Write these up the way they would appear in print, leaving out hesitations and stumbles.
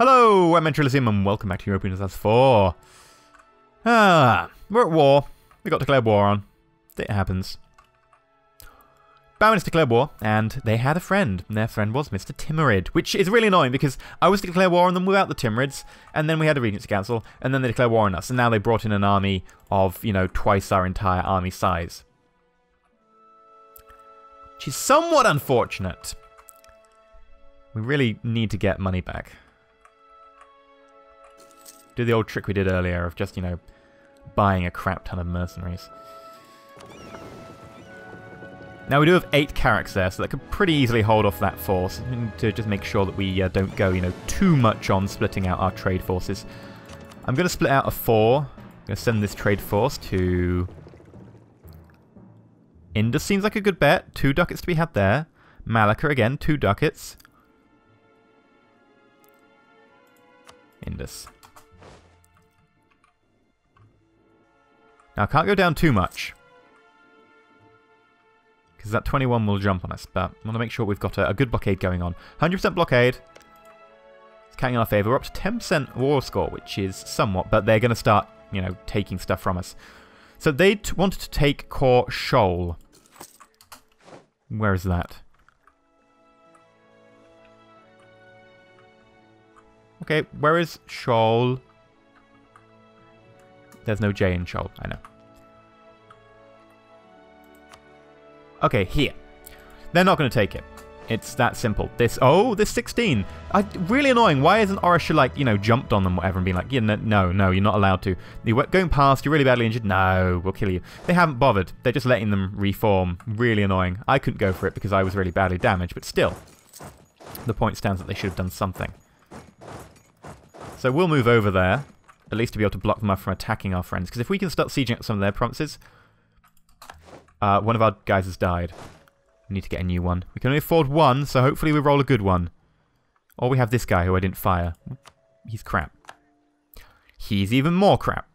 Hello, I'm EnterElysium and welcome back to Europa Universalis 4. We're at war. We got declared war on. It happens. Barons declared war, and they had a friend, and their friend was Mr. Timurid, which is really annoying because I was to declare war on them without the Timurids, and then we had a Regency Council, and then they declared war on us, and now they brought in an army of, twice our entire army size. Which is somewhat unfortunate. We really need to get money back. Do the old trick we did earlier of just, buying a crap ton of mercenaries. Now, we do have 8 carracks there, so that could pretty easily hold off that force to just make sure that we don't go, too much on splitting out our trade forces. I'm going to split out a 4. I'm going to send this trade force to... Indus seems like a good bet. 2 ducats to be had there. Malacca again, 2 ducats. Indus. Now, I can't go down too much, because that 21 will jump on us, but I want to make sure we've got a good blockade going on. 100% blockade. It's counting in our favour. We're up to 10% war score, which is somewhat, but they're going to start, taking stuff from us. So they wanted to take Core Shoal. Where is that? Okay, where is Shoal? There's no J in Shoal, I know. Okay, here. They're not going to take it. It's that simple. This 16. Really annoying. Why isn't Orisha, jumped on them, whatever, and been like, yeah, no, you're not allowed to. You're going past, you're really badly injured. No, we'll kill you. They haven't bothered. They're just letting them reform. Really annoying. I couldn't go for it because I was really badly damaged, but still. The point stands that they should have done something. So we'll move over there, at least to be able to block them off from attacking our friends. Because if we can start sieging up some of their provinces... one of our guys has died. We need to get a new one. We can only afford one, so hopefully we roll a good one. Or we have this guy who I didn't fire. He's crap. He's even more crap.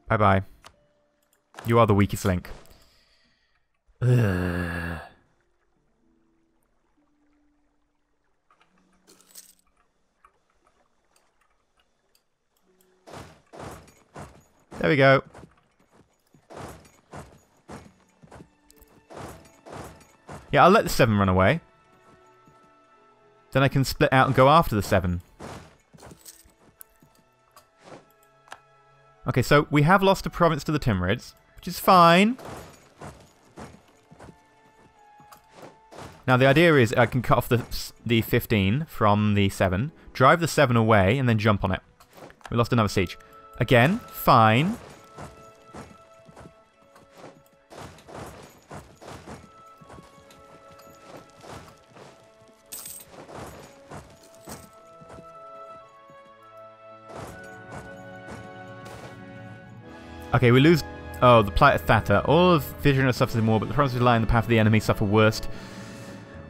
Bye-bye. You are the weakest link. Ugh. There we go. Yeah, I'll let the 7 run away. Then I can split out and go after the 7. Okay, so we have lost a province to the Timurids, which is fine. Now the idea is I can cut off the 15 from the 7, drive the 7 away, and then jump on it. We lost another siege. Again, fine. Okay, we lose... Oh, the plight of Thata. All of Vijayanagar suffers more, but the provinces rely on the path of the enemy suffer worst.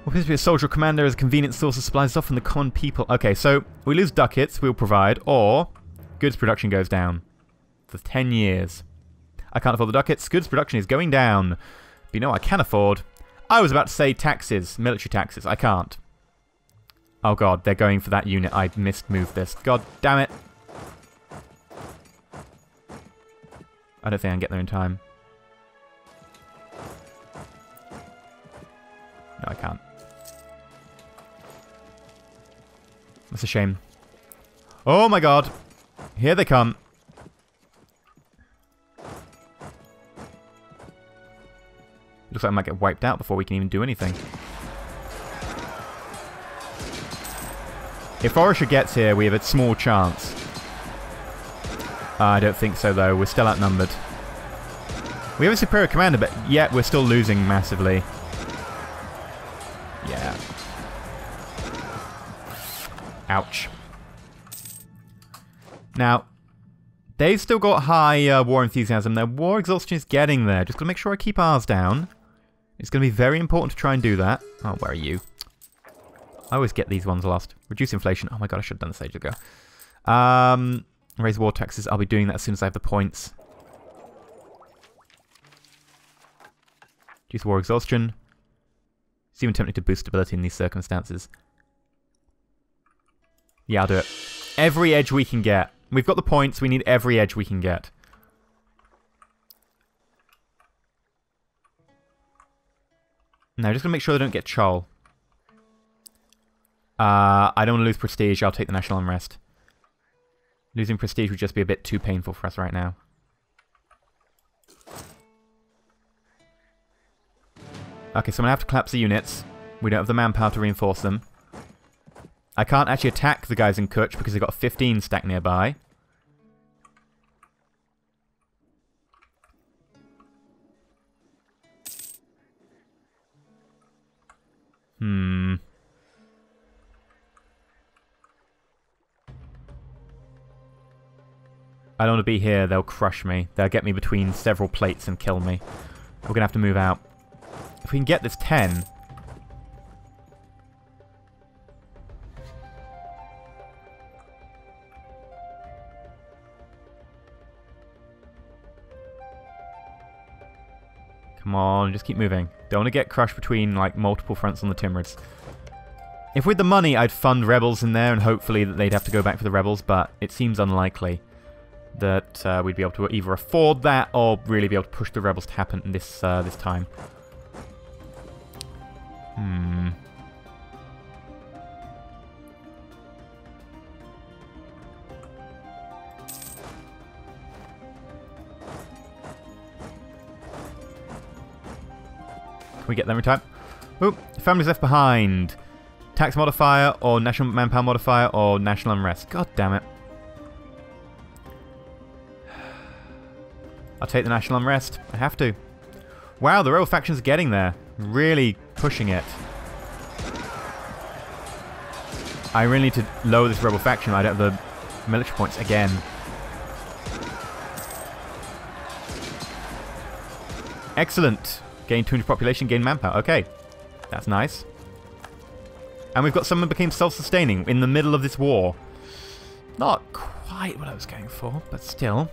What appears to be a soldier or commander as a convenient source of supplies is often the common people. Okay, so we lose ducats, we'll provide, or goods production goes down for 10 years. I can't afford the ducats. Goods production is going down. But you know what I can afford? I was about to say taxes, military taxes. I can't. Oh god, they're going for that unit. I mismoved this. God damn it. I don't think I can get there in time. No, I can't. That's a shame. Oh my god. Here they come. Looks like I might get wiped out before we can even do anything. If Orisha gets here, we have a small chance. I don't think so, though. We're still outnumbered. We have a superior commander, but yet we're still losing massively. Yeah. Ouch. Now, they've still got high war enthusiasm. Their war exhaustion is getting there. Just got to make sure I keep ours down. It's going to be very important to try and do that. Oh, where are you? I always get these ones lost. Reduce inflation. Oh my god, I should have done this ages ago. Raise war taxes. I'll be doing that as soon as I have the points. Reduce war exhaustion. It's even tempting to boost stability in these circumstances. Yeah, I'll do it. Every edge we can get. We've got the points. We need every edge we can get. Now, just going to make sure they don't get Chol. I don't want to lose prestige. I'll take the national unrest. Losing prestige would just be a bit too painful for us right now. Okay, so I'm going to have to collapse the units. We don't have the manpower to reinforce them. I can't actually attack the guys in Kutch because they've got 15 stacked nearby. I don't want to be here. They'll crush me. They'll get me between several plates and kill me. We're going to have to move out. If we can get this 10... Come on, just keep moving. Don't want to get crushed between, like, multiple fronts on the Timurids. If with the money, I'd fund rebels in there and hopefully that they'd have to go back for the rebels, but it seems unlikely that we'd be able to either afford that or really be able to push the rebels to happen this time. Can we get them in time? Oh, families left behind. Tax modifier or national manpower modifier or national unrest. God damn it. I'll take the national unrest. I have to. Wow, the rebel faction's getting there. Really pushing it. I really need to lower this rebel faction. I don't have the military points again. Excellent. Gain 200 population, gain manpower. Okay. That's nice. And we've got someone who became self-sustaining in the middle of this war. Not quite what I was going for, but still.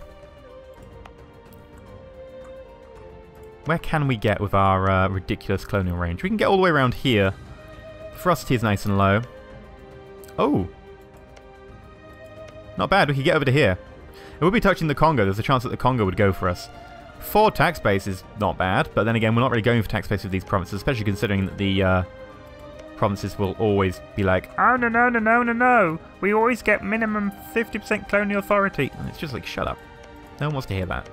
Where can we get with our ridiculous colonial range? We can get all the way around here. Ferocity is nice and low. Oh. Not bad. We could get over to here. It would be touching the Congo. There's a chance that the Congo would go for us. 4 tax base is not bad, but then again, we're not really going for tax base with these provinces, especially considering that the provinces will always be like, oh, no, no, no, no, no, no. We always get minimum 50% colonial authority. And it's just like, shut up. No one wants to hear that.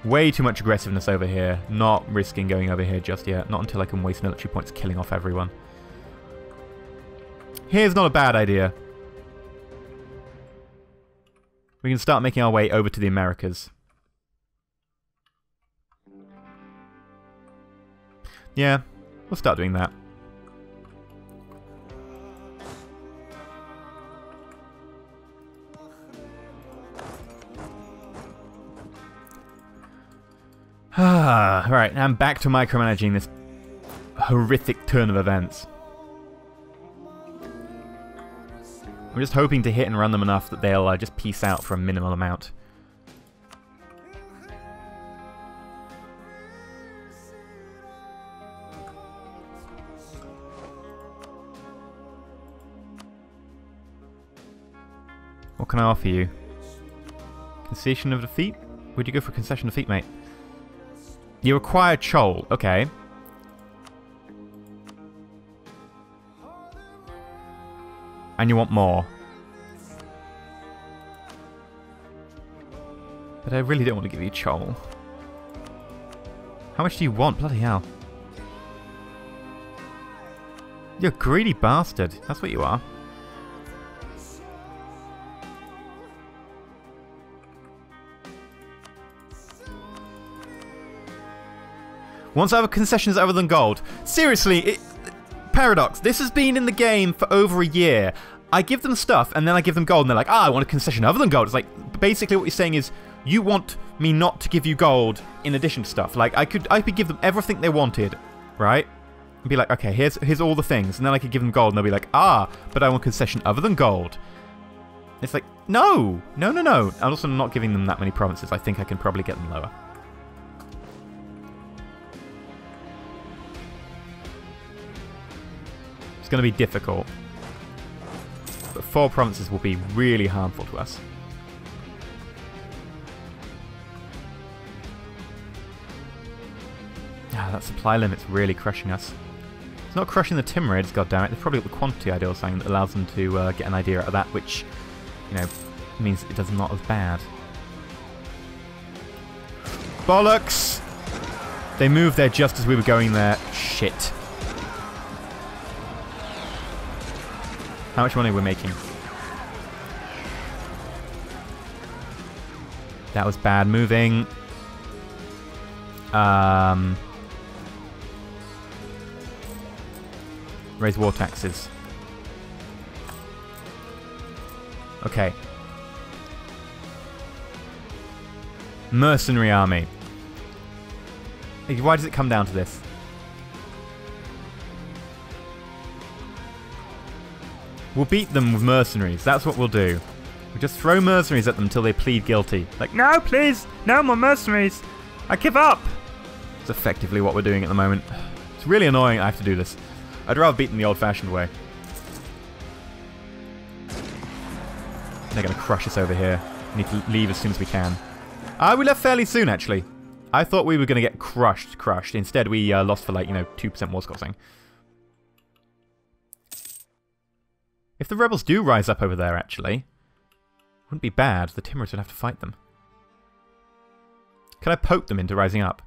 Way too much aggressiveness over here. Not risking going over here just yet. Not until I can waste military points killing off everyone. Here's not a bad idea. We can start making our way over to the Americas. Yeah, we'll start doing that. Right, I'm back to micromanaging this horrific turn of events. I'm just hoping to hit and run them enough that they'll just peace out for a minimal amount. What can I offer you? Concession of defeat? Would you go for concession of defeat, mate? You acquire Chol. Okay. And you want more. But I really don't want to give you Chol. How much do you want? Bloody hell. You're a greedy bastard. That's what you are. Wants other concessions other than gold. Seriously, Paradox, this has been in the game for over a year. I give them stuff, and then I give them gold, and they're like, I want a concession other than gold. It's like, basically what you're saying is, you want me not to give you gold in addition to stuff. Like, I could give them everything they wanted, right? And be like, okay, here's all the things. And then I could give them gold, and they'll be like, but I want concession other than gold. It's like, no. No, no, no. I'm also not giving them that many provinces. I think I can probably get them lower. going to be difficult. But 4 provinces will be really harmful to us. Ah, that supply limit's really crushing us. It's not crushing the Timurids, goddammit. They've probably got the quantity idea or something that allows them to get an idea out of that, which, you know, means it does not as bad. Bollocks! They moved there just as we were going there. Shit. How much money we're making? That was bad moving. Raise war taxes. Okay. Mercenary army. Why does it come down to this? We'll beat them with mercenaries. That's what we'll do. We'll just throw mercenaries at them until they plead guilty. Like, no, please! No more mercenaries! I give up! It's effectively what we're doing at the moment. It's really annoying I have to do this. I'd rather beat them the old-fashioned way. They're going to crush us over here. We need to leave as soon as we can. We left fairly soon, actually. I thought we were going to get crushed. Instead, we lost for, like, 2% war score thing. If the rebels do rise up over there, actually, wouldn't be bad. The Timurids would have to fight them. Can I poke them into rising up?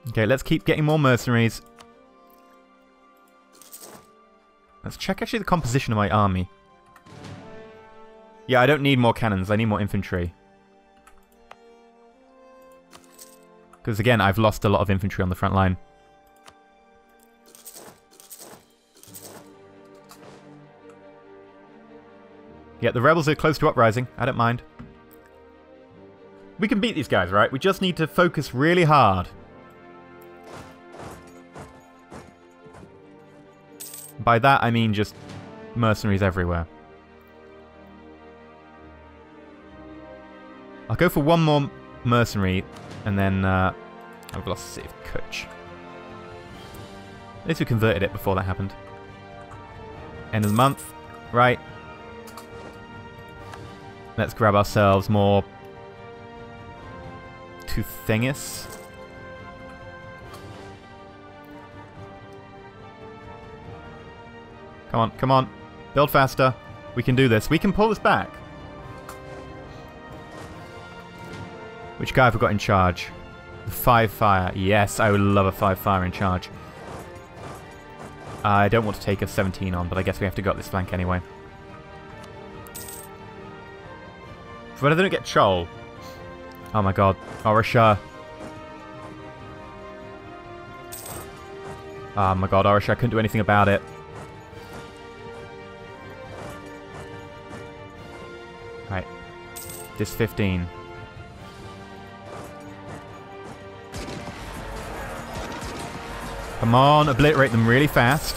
Okay, let's keep getting more mercenaries. Let's check actually the composition of my army. Yeah, I don't need more cannons. I need more infantry. Because again, I've lost a lot of infantry on the front line. Yeah, the rebels are close to uprising. I don't mind. We can beat these guys, right? We just need to focus really hard. By that, I mean just mercenaries everywhere. I'll go for one more mercenary, and then I've lost the city of Kutch. At least we converted it before that happened. End of the month. Right. Let's grab ourselves more Toothengis. Come on, come on. Build faster. We can do this. We can pull this back. Which guy have we got in charge? The 5 fire. Yes, I would love a 5 fire in charge. I don't want to take a 17 on, but I guess we have to go up this flank anyway. But I don't get Chol. Oh my god. Orisha. Oh my god, Orisha. I couldn't do anything about it. Right. This 15. Come on, obliterate them really fast.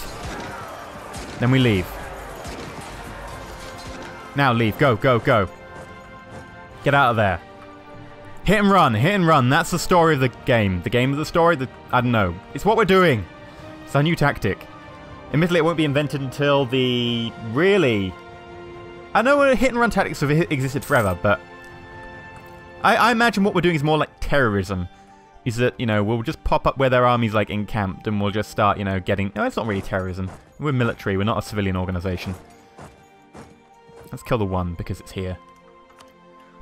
Then we leave. Now leave. Go, go, go. Get out of there. Hit and run, hit and run. That's the story of the game. The game of the story? I don't know. It's what we're doing. It's our new tactic. Admittedly, it won't be invented until the... Really? I know hit and run tactics have existed forever, but... I imagine what we're doing is more like terrorism. Is that, you know, we'll just pop up where their army's, like, encamped, and we'll just start, you know, getting... No, it's not really terrorism. We're military, we're not a civilian organisation. Let's kill the one, because it's here.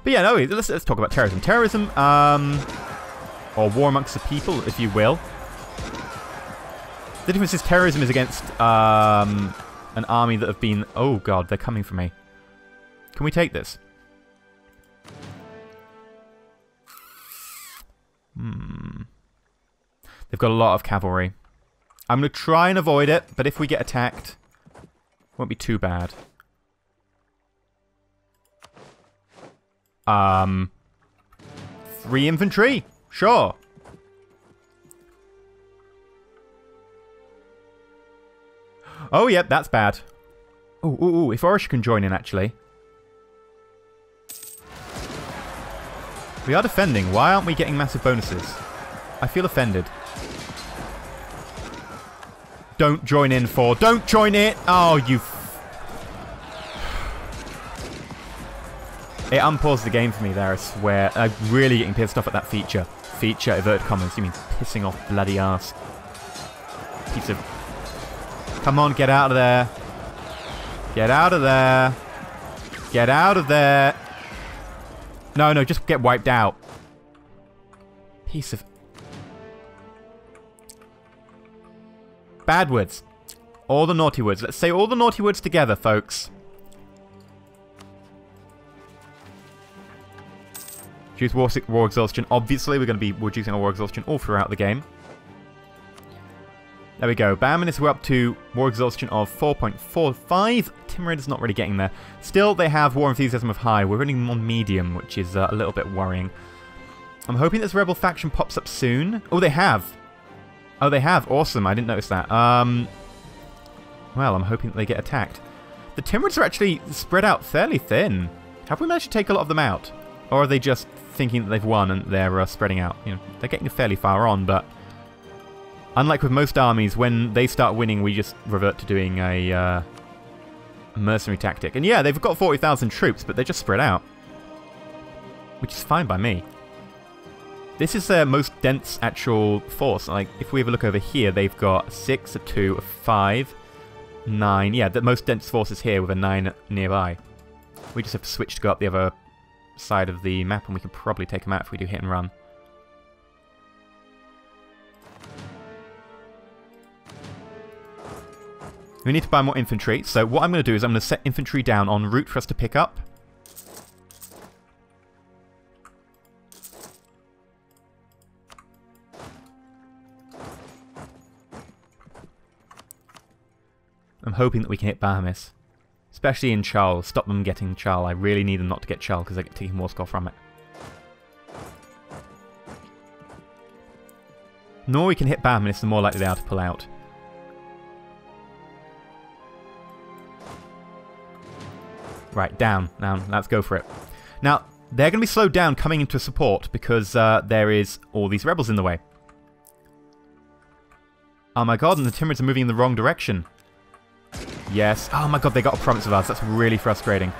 But yeah, no, let's talk about terrorism. Terrorism, or war amongst the people, if you will. The difference is terrorism is against, an army that have been... Oh, God, they're coming for me. Can we take this? They've got a lot of cavalry. I'm going to try and avoid it, but if we get attacked, it won't be too bad. 3 infantry? Sure. Oh, yep, that's bad. Ooh, if Orisha can join in, actually. We are defending. Why aren't we getting massive bonuses? I feel offended. Don't join in, 4. Don't join it! Oh, you... It unpaused the game for me there, I swear. I'm really getting pissed off at that feature. Feature, inverted commas. You mean pissing off bloody ass. Piece of... Come on, get out of there. Get out of there. Get out of there. No, no, just get wiped out. Piece of... Bad words. All the naughty words. Let's say all the naughty words together, folks. Reduce war exhaustion. Obviously, we're going to be reducing our war exhaustion all throughout the game. There we go. Bam, we're up to war exhaustion of 4.45. Tim Raider's not really getting there. Still, they have war enthusiasm of high. We're running on medium, which is a little bit worrying. I'm hoping this rebel faction pops up soon. Oh, they have. Oh, they have. Awesome. I didn't notice that. Well, I'm hoping that they get attacked. The Timurids are actually spread out fairly thin. Have we managed to take a lot of them out? Or are they just thinking that they've won and they're spreading out? You know, they're getting fairly far on, but unlike with most armies, when they start winning, we just revert to doing a mercenary tactic. And yeah, they've got 40,000 troops, but they're just spread out, which is fine by me. This is their most dense actual force. Like, if we have a look over here, they've got 6, a 2, a 5, 9. Yeah, the most dense force is here with a 9 nearby. We just have to switch to go up the other side of the map, and we can probably take them out if we do hit and run. We need to buy more infantry, so what I'm going to do is I'm going to set infantry down en route for us to pick up. I'm hoping that we can hit Bahamis. Especially in Charles. Stop them getting Charles. I really need them not to get Charles because I get taking more score from it. The more we can hit Bahamis, the more likely they are to pull out. Right, down. Now, let's go for it. Now, they're going to be slowed down coming into support because there is all these rebels in the way. Oh my god, and the Timurids are moving in the wrong direction. Yes. Oh my god, they got a province of us. That's really frustrating.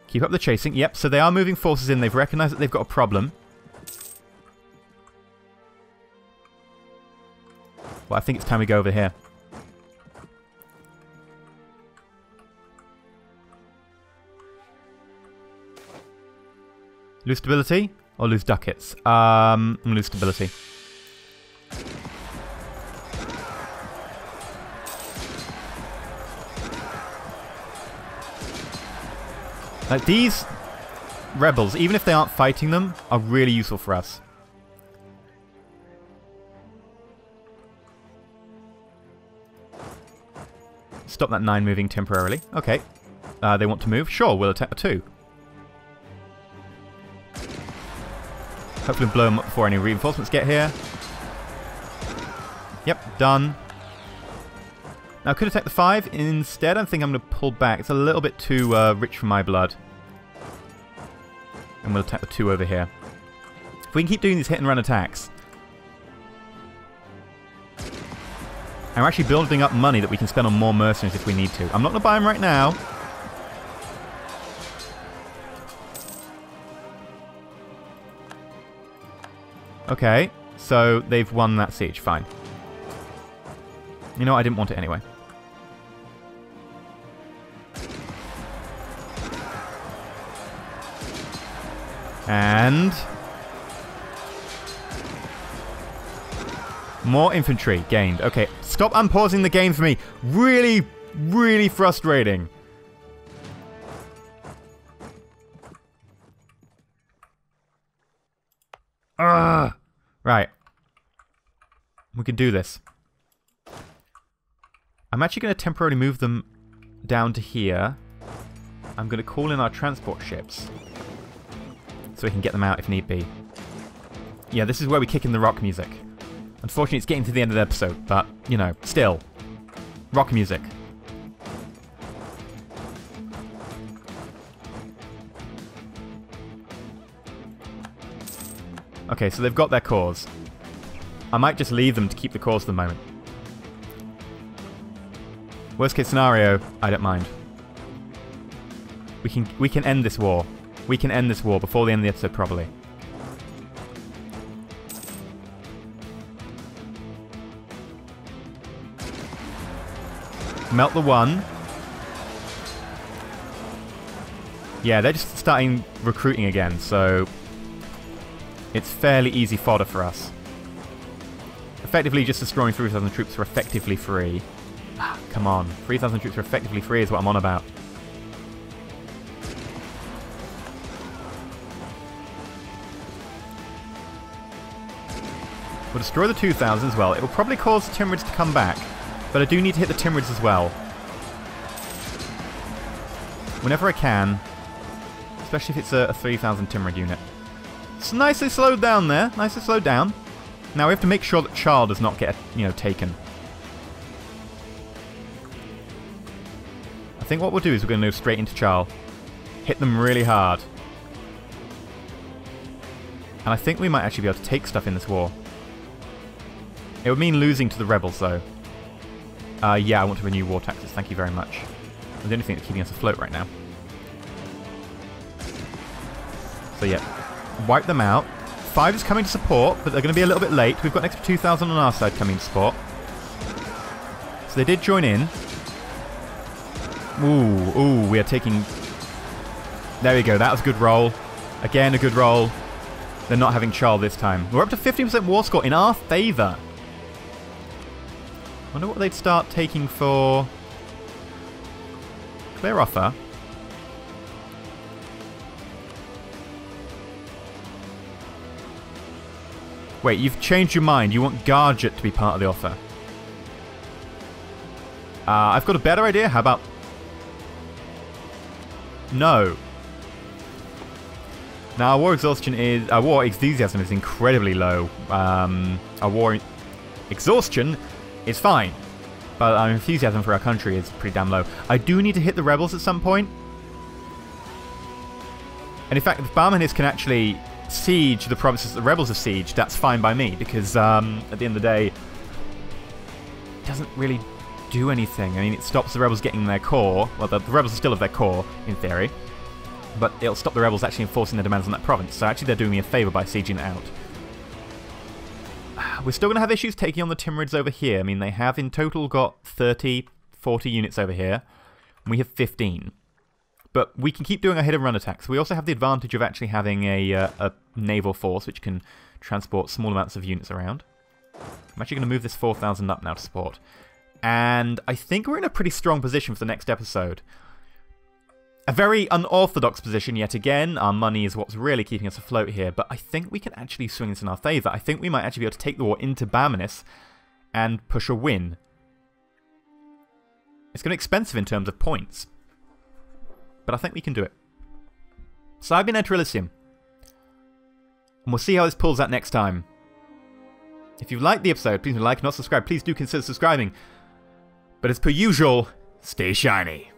Keep up the chasing. Yep, so they are moving forces in. They've recognized that they've got a problem. Well, I think it's time we go over here. Lose stability? Or lose ducats? Lose stability. Like, these rebels, even if they aren't fighting them, are really useful for us. Stop that 9 moving temporarily. Okay. They want to move? Sure, we'll attack the 2. Hopefully blow them up before any reinforcements get here. Yep, done. Now I could attack the 5. Instead, I think I'm going to pull back. It's a little bit too rich for my blood. And we'll attack the 2 over here. If we can keep doing these hit and run attacks. And we're actually building up money that we can spend on more mercenaries if we need to. I'm not going to buy them right now. Okay, so they've won that siege. Fine. You know what? I didn't want it anyway. And more infantry gained. Okay, stop unpausing the game for me. Really, really frustrating. Ugh. Right. We can do this. I'm actually going to temporarily move them down to here. I'm going to call in our transport ships. So we can get them out if need be. Yeah, this is where we kick in the rock music. Unfortunately, it's getting to the end of the episode, but, you know, still. Rock music. Okay, so they've got their cores. I might just leave them to keep the cores for the moment. Worst case scenario, I don't mind. We can end this war. We can end this war before the end of the episode, probably. Melt the one. Yeah, they're just starting recruiting again, so it's fairly easy fodder for us. Effectively just destroying 3,000 troops are effectively free. Ah, come on. 3,000 troops are effectively free is what I'm on about. We'll destroy the 2,000 as well. It will probably cause the Timurids to come back, but I do need to hit the Timurids as well. Whenever I can. Especially if it's a 3,000 Timurid unit. It's nicely slowed down there. Nicely slowed down. Now we have to make sure that Charl does not get, taken. I think what we'll do is we're going to move straight into Charl. Hit them really hard. And I think we might actually be able to take stuff in this war. It would mean losing to the rebels, though. Yeah, I want to renew war taxes. Thank you very much. It's the only thing that's keeping us afloat right now. So yeah, wipe them out. 5 is coming to support, but they're going to be a little bit late. We've got an extra 2,000 on our side coming to support. So they did join in. Ooh, we are taking... There we go, that was a good roll. Again, a good roll. They're not having Charl this time. We're up to 15% war score in our favour. Wonder what they'd start taking for... Clear offer. Wait, you've changed your mind. You want Garjet to be part of the offer. I've got a better idea. How about... No. Now, our war exhaustion is... Our war enthusiasm is incredibly low. Our war exhaustion is fine. But our enthusiasm for our country is pretty damn low. I do need to hit the rebels at some point. And in fact, if Barmanis can actually siege the provinces that the rebels have sieged, that's fine by me. Because at the end of the day, it doesn't really do anything. I mean, it stops the rebels getting their core. Well, the rebels still have their core, in theory. But it'll stop the rebels actually enforcing their demands on that province. So actually they're doing me a favour by sieging it out. We're still going to have issues taking on the Timurids over here. I mean, they have in total got 30, 40 units over here. And we have 15. But we can keep doing our hit-and-run attacks. We also have the advantage of actually having a naval force which can transport small amounts of units around. I'm actually going to move this 4,000 up now to support. And I think we're in a pretty strong position for the next episode. A very unorthodox position yet again. Our money is what's really keeping us afloat here. But I think we can actually swing this in our favour. I think we might actually be able to take the war into Barmanis and push a win. It's going to be expensive in terms of points. But I think we can do it. So I've been EnterElysium. And we'll see how this pulls out next time. If you've liked the episode, please like and not subscribe. Please do consider subscribing. But as per usual, stay shiny.